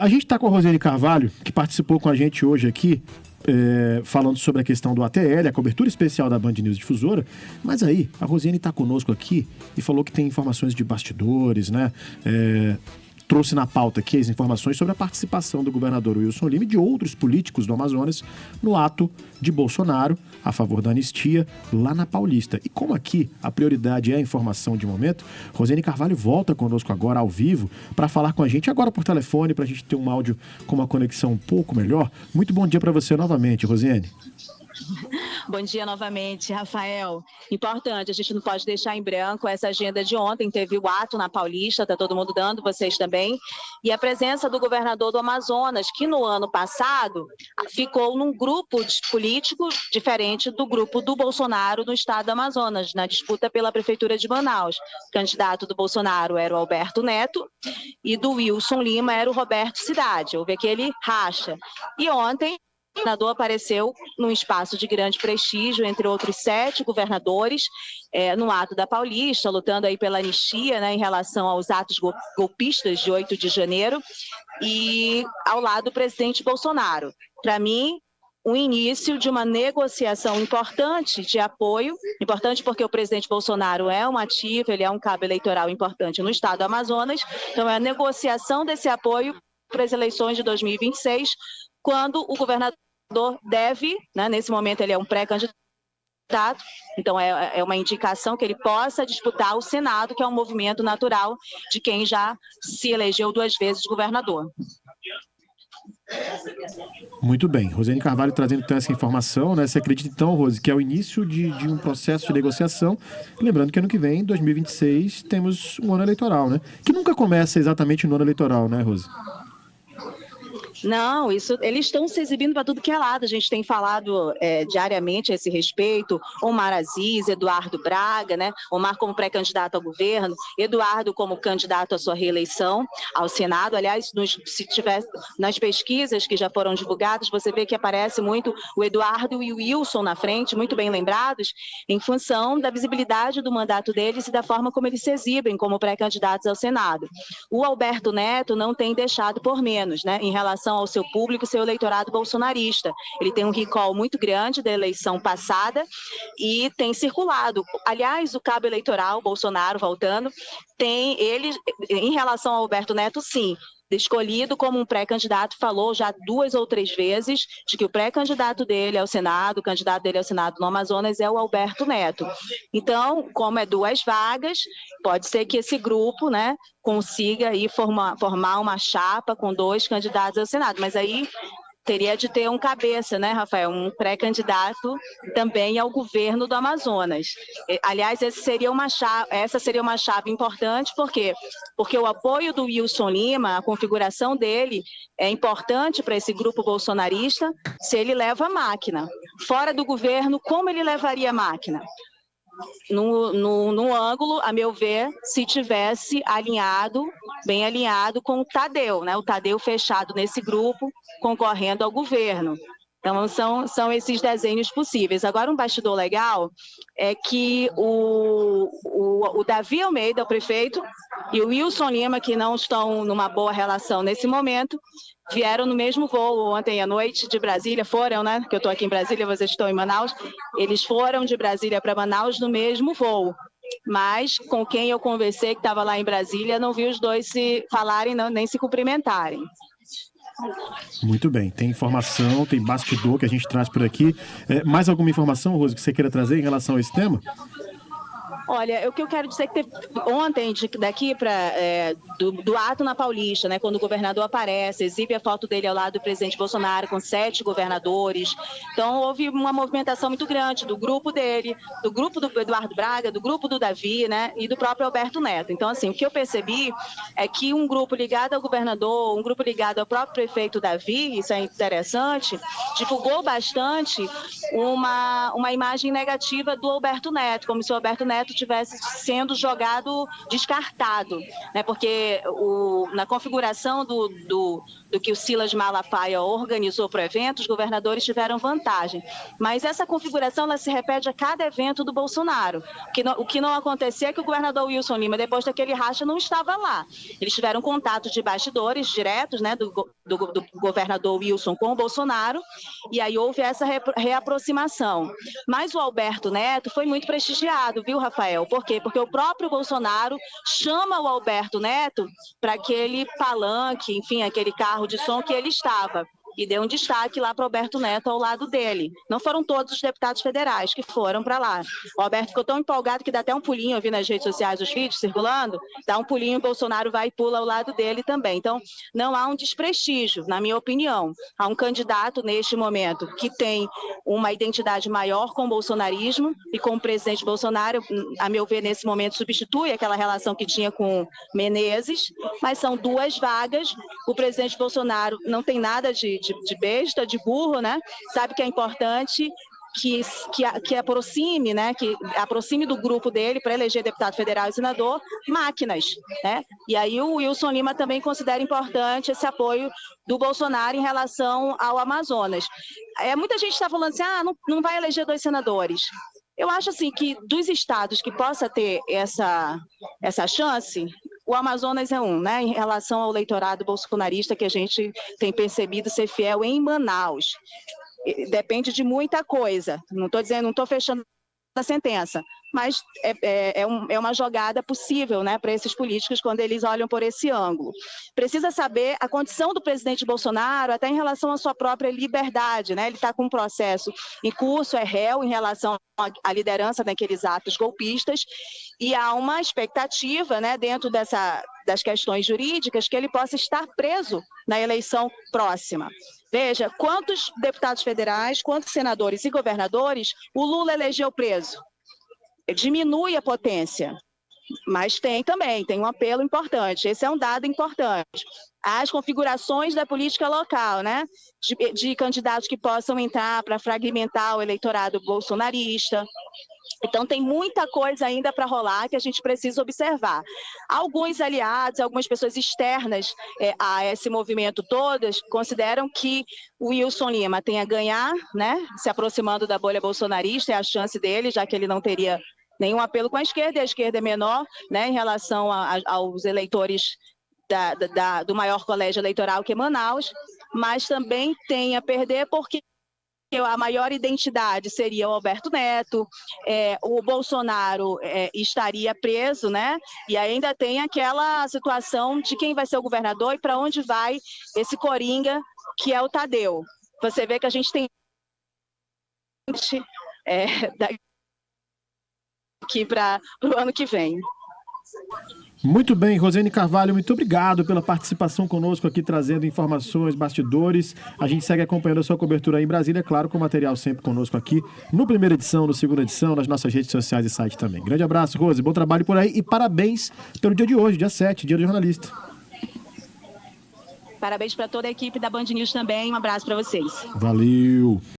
A gente está com a Rosiane Carvalho, que participou com a gente hoje aqui, falando sobre a questão do ATL, a cobertura especial da Band News Difusora, mas aí a Rosiane está conosco aqui e falou que tem informações de bastidores, né? Trouxe na pauta aqui as informações sobre a participação do governador Wilson Lima e de outros políticos do Amazonas no ato de Bolsonaro a favor da anistia lá na Paulista. E como aqui a prioridade é a informação de momento, Rosiane Carvalho volta conosco agora ao vivo para falar com a gente agora por telefone, para a gente ter um áudio com uma conexão um pouco melhor. Muito bom dia para você novamente, Rosiane. Bom dia novamente, Rafael. Importante, a gente não pode deixar em branco essa agenda de ontem, teve o ato na Paulista, está todo mundo dando, vocês também, e a presença do governador do Amazonas, que no ano passado ficou num grupo político diferente do grupo do Bolsonaro no estado do Amazonas, na disputa pela prefeitura de Manaus. O candidato do Bolsonaro era o Alberto Neto e do Wilson Lima era o Roberto Cidade. Houve aquele racha. E ontem o governador apareceu num espaço de grande prestígio, entre outros 7 governadores, no ato da Paulista, lutando aí pela anistia, né, em relação aos atos golpistas de 8 de janeiro, e ao lado do presidente Bolsonaro. Para mim, o início de uma negociação importante de apoio, importante porque o presidente Bolsonaro é um ativo, ele é um cabo eleitoral importante no estado do Amazonas, então é a negociação desse apoio para as eleições de 2026, quando o governador deve, né, nesse momento ele é um pré-candidato, então é uma indicação que ele possa disputar o Senado, que é um movimento natural de quem já se elegeu 2 vezes governador. Muito bem, Rosiane Carvalho trazendo então essa informação, né? Você acredita então, Rose, que é o início de um processo de negociação, lembrando que ano que vem, 2026, temos um ano eleitoral, né? Que nunca começa exatamente no ano eleitoral, né, Rose? Não, eles estão se exibindo para tudo que é lado. A gente tem falado diariamente a esse respeito. Omar Aziz, Eduardo Braga, né? Omar como pré-candidato ao governo, Eduardo como candidato à sua reeleição ao Senado. Aliás, se tiver nas pesquisas que já foram divulgadas, você vê que aparece muito o Eduardo e o Wilson na frente, muito bem lembrados, em função da visibilidade do mandato deles e da forma como eles se exibem como pré-candidatos ao Senado. O Alberto Neto não tem deixado por menos, né? Em relação ao seu público, seu eleitorado bolsonarista. Ele tem um recall muito grande da eleição passada e tem circulado. Aliás, o cabo eleitoral, Bolsonaro voltando, tem ele, em relação ao Alberto Neto, sim, escolhido como um pré-candidato, falou já 2 ou 3 vezes de que o pré-candidato dele ao Senado, o candidato dele ao Senado no Amazonas é o Alberto Neto. Então, como é 2 vagas, pode ser que esse grupo, né, consiga aí formar uma chapa com 2 candidatos ao Senado, mas aí teria de ter um cabeça, né, Rafael? Um pré-candidato também ao governo do Amazonas. Aliás, essa seria uma chave importante, por quê? Porque o apoio do Wilson Lima, a configuração dele, é importante para esse grupo bolsonarista se ele leva a máquina. Fora do governo, como ele levaria a máquina? No ângulo, a meu ver, se tivesse bem alinhado com o Tadeu, né? O Tadeu fechado nesse grupo, concorrendo ao governo. Então, são esses desenhos possíveis. Agora, um bastidor legal é que o Davi Almeida, o prefeito, e o Wilson Lima, que não estão numa boa relação nesse momento, vieram no mesmo voo ontem à noite de Brasília, foram, né? Que eu estou aqui em Brasília, vocês estão em Manaus. Eles foram de Brasília para Manaus no mesmo voo. Mas com quem eu conversei, que estava lá em Brasília, não vi os dois se falarem, não, nem se cumprimentarem. Muito bem, tem informação, tem bastidor que a gente traz por aqui. Mais alguma informação, Rose, que você queira trazer em relação a esse tema? Olha, o que eu quero dizer é que ontem, daqui do ato na Paulista, né, quando o governador aparece, exibe a foto dele ao lado do presidente Bolsonaro com 7 governadores. Então, houve uma movimentação muito grande do grupo dele, do grupo do Eduardo Braga, do grupo do Davi, né, e do próprio Alberto Neto. Então, assim, o que eu percebi é que um grupo ligado ao governador, um grupo ligado ao próprio prefeito Davi, isso é interessante, divulgou bastante uma imagem negativa do Alberto Neto, como se o Alberto Neto estivesse sendo jogado, descartado, né? Porque na configuração do que o Silas Malafaia organizou para o evento, os governadores tiveram vantagem. Mas essa configuração ela se repete a cada evento do Bolsonaro. O que não acontecia é que o governador Wilson Lima, depois daquele racha, não estava lá. Eles tiveram contato de bastidores diretos, né, do governador Wilson com o Bolsonaro, e aí houve essa reaproximação. Mas o Alberto Neto foi muito prestigiado, viu, Rafael? Por quê? Porque o próprio Bolsonaro chama o Alberto Neto para aquele palanque, enfim, aquele carro de som que ele estava. E deu um destaque lá para o Alberto Neto ao lado dele. Não foram todos os deputados federais que foram para lá. O Alberto ficou tão empolgado que dá até um pulinho, eu vi nas redes sociais os vídeos circulando, dá um pulinho, o Bolsonaro vai e pula ao lado dele também. Então, não há um desprestígio, na minha opinião. Há um candidato neste momento que tem uma identidade maior com o bolsonarismo e com o presidente Bolsonaro, a meu ver, nesse momento, substitui aquela relação que tinha com Menezes, mas são duas vagas. O presidente Bolsonaro não tem nada de besta, de burro, né? Sabe que é importante que aproxime, né? Que aproxime do grupo dele para eleger deputado federal e senador máquinas, né? E aí o Wilson Lima também considera importante esse apoio do Bolsonaro em relação ao Amazonas. Muita gente está falando assim, não vai eleger 2 senadores. Eu acho assim que dos estados que possa ter essa chance, o Amazonas é um, né, em relação ao eleitorado bolsonarista que a gente tem percebido ser fiel em Manaus. Depende de muita coisa. Não estou fechando a sentença, mas é uma jogada possível, né, para esses políticos quando eles olham por esse ângulo. Precisa saber a condição do presidente Bolsonaro até em relação à sua própria liberdade, né? Ele está com um processo em curso, é réu em relação à liderança daqueles atos golpistas e há uma expectativa, né, dentro das questões jurídicas que ele possa estar preso na eleição próxima. Veja, quantos deputados federais, quantos senadores e governadores o Lula elegeu preso? Diminui a potência, mas tem um apelo importante. Esse é um dado importante. As configurações da política local, né? De candidatos que possam entrar para fragmentar o eleitorado bolsonarista. Então, tem muita coisa ainda para rolar que a gente precisa observar. Alguns aliados, algumas pessoas externas a esse movimento todas, consideram que o Wilson Lima tem a ganhar, né? Se aproximando da bolha bolsonarista, é a chance dele, já que ele não teria nenhum apelo com a esquerda, e a esquerda é menor, né, em relação aos eleitores do maior colégio eleitoral que é Manaus, mas também tem a perder porque a maior identidade seria o Alberto Neto, o Bolsonaro estaria preso, né? E ainda tem aquela situação de quem vai ser o governador e para onde vai esse coringa que é o Tadeu. Você vê que a gente tem daqui para o ano que vem. Muito bem, Rosiane Carvalho, muito obrigado pela participação conosco aqui, trazendo informações, bastidores. A gente segue acompanhando a sua cobertura aí em Brasília, claro, com o material sempre conosco aqui, no primeira edição, no segunda edição, nas nossas redes sociais e site também. Grande abraço, Rose, bom trabalho por aí e parabéns pelo dia de hoje, dia 7, dia do jornalista. Parabéns para toda a equipe da Band News também, um abraço para vocês. Valeu!